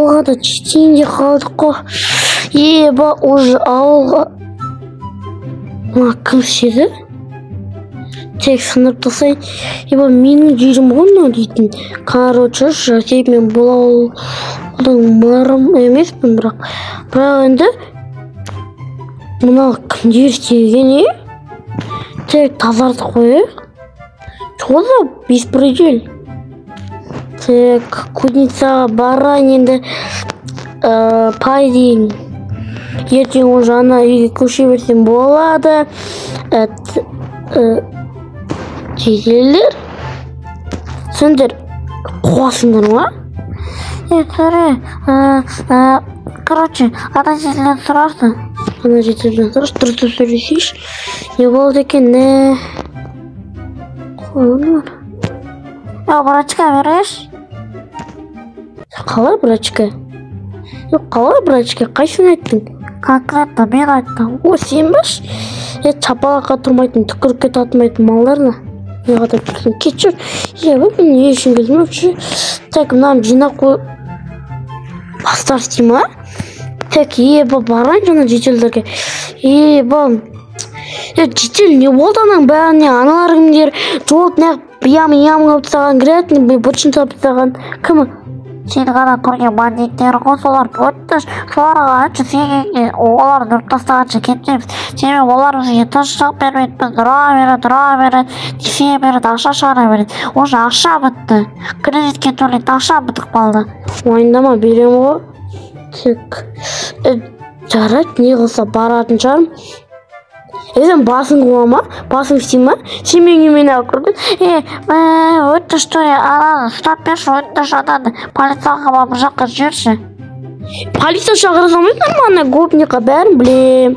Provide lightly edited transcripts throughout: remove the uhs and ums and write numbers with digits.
Ауылға да жетейінде қалдық қой. Еба, уже ауылға. Мына кім седі? Тек сынып тасайын. Еба, менің жерім ғой мынау дейтін. Короче, тек мен бұл ауылдың мэрім емеспін, бірақ енді мына кімдер істеген тек тазарды қойып. Что за беспредел? Так, кузницаға барайын енді пай дейін. Ертең уже ана үйге көше берсем болады. Жеделдер? Сендер қуасыңдар ма? Короче, ана жеделден сұрарсың. Ана жеделден сұрарсың, дұрыс сөйлесейші. Не болды екен, не? Қойылар. Брачка береш? Қалай брачка? Қалай брачка? Қайсын айттың? Конкретно мен айттым. Сен баш? Чапалаққа тұрмайтын, түкірікке татымайтын малдарына. Неғата тұрсын, кетшір. Мен не үшін келдім өпші? Тек мұнам жинақ қой... Бастар істейм, Тек барайын жаңа жетелдерге. Жетел не болды анаң бәріне аналар кімдер? Жолт неғып ям қап тастаған кіретін, бұршын тап тастаған кімі? Сен ғана көрген бандиттер ғой, солар өттіш, соларға әнші сенген, олар нұрт тастағанша кетмеміз. Сенмен олар бізге тыныштық бермейді, біз тұра береді, десе береді, ақша шығара береді. Уже ақша бітті, кредитке төлейді, ақша бітік қалды. Ойындама берем ғой. Тек жарайды, не қылса баратын шығарым. Сен басың қуа ма? Басың істей ма? Сен мен алып көрдің? Өттіш той, ананы ұстап берші, өттіш ананы полицияға бір жаққа жіберші. Полиция шақыра салмайсың ма? Ана гопникқа бәрін білем.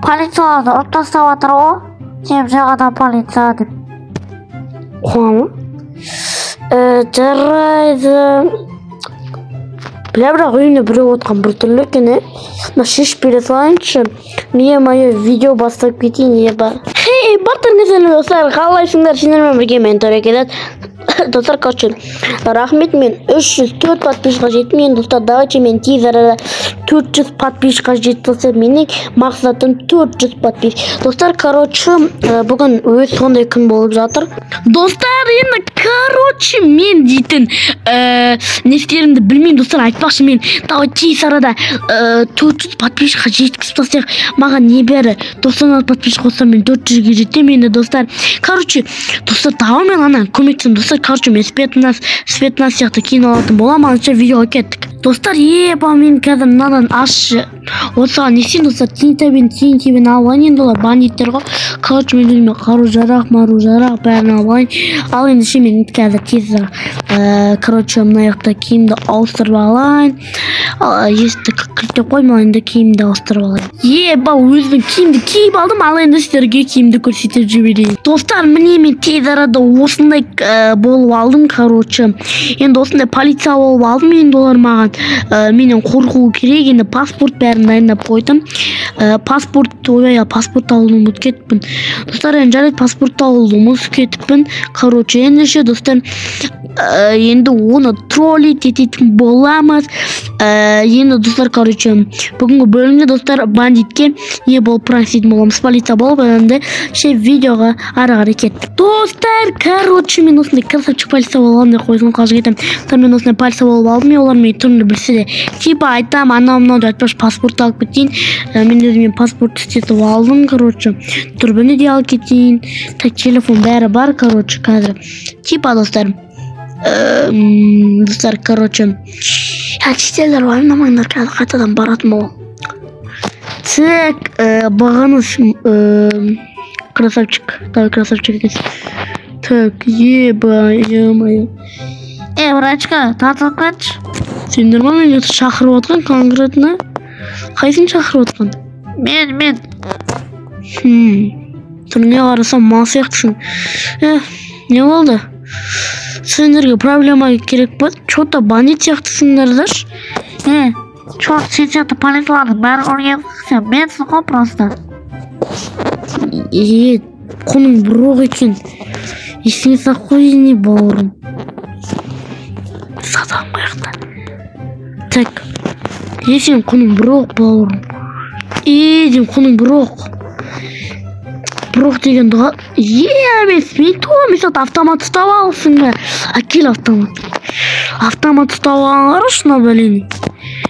Полицияларды ұрып тастап жатыр ғой. Сен жағадан полиция деп. Қуа ма? Жарайды. Бірақ үйіне біреу отқан бір түрлі екен, шешіп бере салайыншы. Мен мое видео бастап кетейін, бартырыңыз әлі достар, қалайсыңдар, сендермен бірге мен Төрекеден. Достар, рахмет, мен 304 подписчикқа жеттім. Мен достар, давайте мен тез арада 400 подписчикқа жетті. Менің мақсатым 400 подписчик. Достар, бүгін өз сондай күн болып жатыр. Достар, енді мен дейтін не істерімді білмеймін, достар, айтпақшы. Мен тез арада 400 подписчикқа жеткізіп тастайық. Маған не бәрі 90 подписчик қоссам, мен 400-ге жетем енді, достар. Достар, тағы мен ана көмектесем, достар. Мен Светназ сияқты кейін алатын болам, анша видеоға кеттік. Достар, мен қазір мынадан ашшы. Осыған несен, достар, тиын-тебен алайын, енді олар бандиттер ғой. Мен өзіме қару жарақ, бәрін алайын. Ал енді мен қазір тезір. Мына жақта киімді ауыстырып алайын. Есті кілтеп қоймал, енді киімді ауыстырып алайын. Өзінің киімді киіп алдым, ал енді сіздерге киімді көрсетіп жіберейін. Достар, міне мен тез арада осындай болып алдым, енді осындай полиция болып алдым, енді олар маған менен қорқуы керек, енді паспорт бәрін дайындап қойдым. Паспорт алуын ұмытып кетіппін. Достар, енді жарайды, паспорт алуын ұмытып кетіппін. Ендеше, достар, енді оны троллить ететін боламыз. Енді, достар, бүгінгі бөлімде, достар, бандитке не болып пранситін боламыз, полиция болып, енді видеоға ары-ғары кеттік. Достар, мен осындай красавчик полиция болып алдым деп қойсын қалжың етем. Мен осындай полиция болып алдым, олар мен түрімді білсе де. Айтам, анау-мынауды айтпаш, паспорт алып кетейін. Мен өзімен паспорт істетіп алдым, түрбіні де алып кетейін. Телефон бәрі бар, қазір. Достар. Достар, шетелдер уайымдамаңдар, қазір қайтадан баратын болам. Бағаныз красавчик екенсіз. Врачка, тартылып кетші. Сендер ма мен шақырып отқан конкретно? Қайсын шақырып отқан? Мен. Түріне қарасам мал сияқтысың. Не болды? Сендерге проблема керек па? Чота бандит сияқтысыңдардашы? Чорт, сен сияқты полициялардың бәрі ұрген менсің ғой просто. Құның бұрық екен. Есіңе сақ қой не бауырым. Садам қаяқтан. Так. Сен құның бұрық бауырым. Дем құның бұрық. Бұрық деген дұға. Емес, мен туым есат автомат ұстап алысың ба? Әкел автомат. Автомат ұстап алғанғар ұшына бәлені.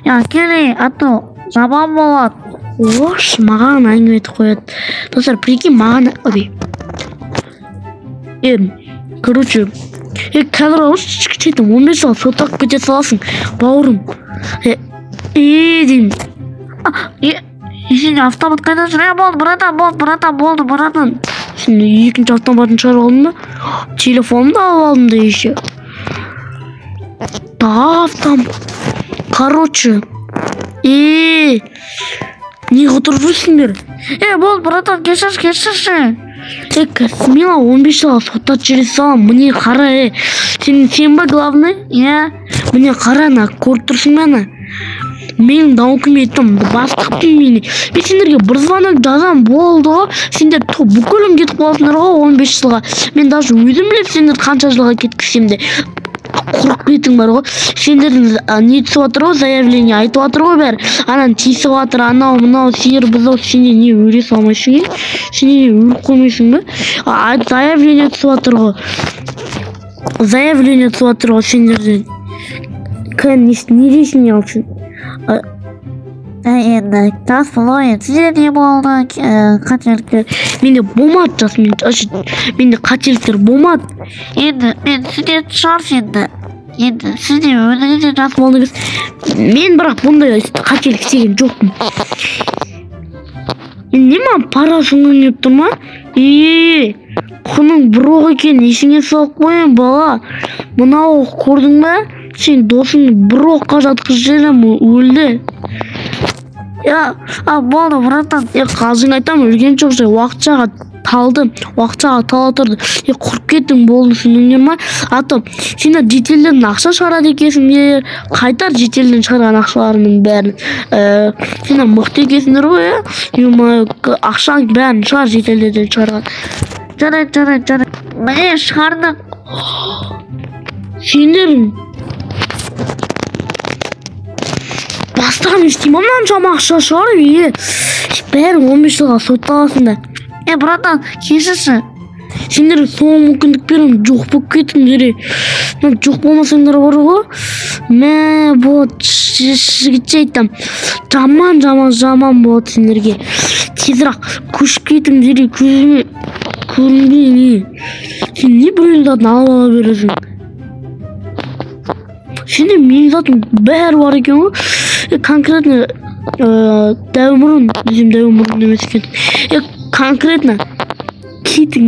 Әкелей, ату, жабан болады. Ош, маған әңгіме етіп қояды. Достар, прикинь, маған... Короче, қазір ауыз кішкейтім, 15 жыл сотақ көте саласың, бауырым. Деймін. Сен автомат қайда жүре болды, братан. Сен екінші автоматын шығарып алдым да, телефонымды алып алдым да еше. Да, автомат. Короче, не отырып жүрсіңдер? Болды, братан, кешірші. Смело 15 жылға соттат жүре салам. Мне қара, сен ба главный? Мне қара, көріп тұрсың бәні. Менің документім бастықпын мені. Мен сендерге бір звонок жазам болды ғой. Сендер бүкілім кетіп қаласыңдар ғой 15 жылға. Мен даже өзім біліп сендер қанша жылға кеткізсем де құрық кетің бар ғой. Сендер не түсіп жатыр ғой, заявление айтып жатыр ғой бәрі. Анан тиісіп жатыр, анау мынау сиыр бұзау. Сендер не өле салмайсың? Сендер не өліп қоймайсың ба? Заявление түсіп жатыр ғой. Заявление түсіп жатыр ғой сендерден. Не дейсің не алшын? Енді тас болайын, сіздер не болды қателіктер? Менде болмады жас, менде қателіктер болмады. Енді мен сіздер шығарс енді сіздер өзіңізде жас болдыңыз. Мен бірақ бұндай қателік істеген жоқпын. Не маған парасын өңеп тұр ма? Құның бұрық екен, есіңе салып қойын бала. Мынау көрдің ба? Сен досыңды бұрыққа жатқыз жерім өлді. Болды, братан. Қалжың айтам, өлген жоқ жай. Уақытшаға тала тұрды. Құрып кеттің болды, сендіңдер ма? Атым, сендер жетелден ақша шығарады екесіңдер. Қайтар жетелден шығарған ақшаларының бәрін. Сендер мықты екесіңдер ғой, ақшаң бәрін шығар жетелден шығарған. Жарай. Міне шығардық. Сендер бастаған істеймін жама ақша шығарып, бәрін 15 жылға сотталасыңдар. Братан, кешірші. Сендер соң мүмкіндік берім, жоқ болып кетіңдер. Жоқ болмасаңдар бар ғой. Жігітше айтам. Жаман болады сендерге. Тезірақ көшіп кетіңдер, көзіме көрінбей. Сен не біреуін затын алып ала бересің? Сенде менің затым бәрі бар екен ғой. Конкретно дәумұрын, өзім дәумұрын емес екен. Конкретно кетің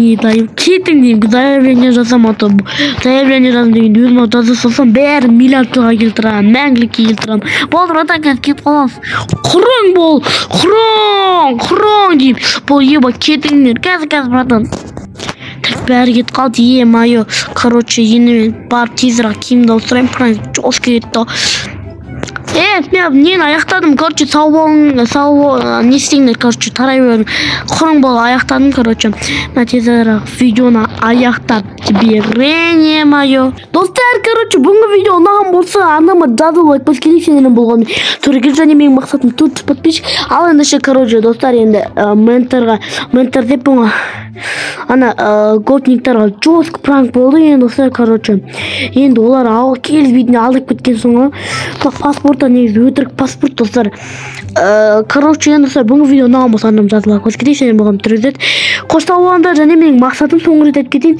деймін, заявление жасам атым. Заявление жасам деген өзім жаза салсам бәрі миллиард жылға келтірам, мәңгілікке келтірам. Болды, братан, кетіп қаласыз. Құрың бол, құрың деймін. Бұл еба кетіңдер, қазір, братан. Бәрі кет қалды, майо. Короче, енді мен барып тезірақ киімді ауыстырайын, праңыз жосқа кетті. Мен нені аяқтадым, короче, сау болың, не істеңдер, короче, тарай берің. Құрың бол, аяқтадым, короче. Мен тезірақ видеоны аяқтап жіберейін, майо. Достар, короче, бүгінгі видео ұнаған болса, арнама жазылып лайк басып керек сенерін болғаны. Түргел және менің мақсатым 400 подписчик. Ал ендеше, короче, достар, енді ментор деп бұңа. Ана готниктарға жосқа пранк болды енді достар, короче. Енді олар келіспейтін алдып кеткен соң паспортта негізі өтірік паспорт достар. Короче, енді достар, бүгінгі видео ұнаған болса арнама жазылып лайк басып кетейік. Және болған түргел қоштау болғанда және менің мақсатым соңғы рет айтып кетейін.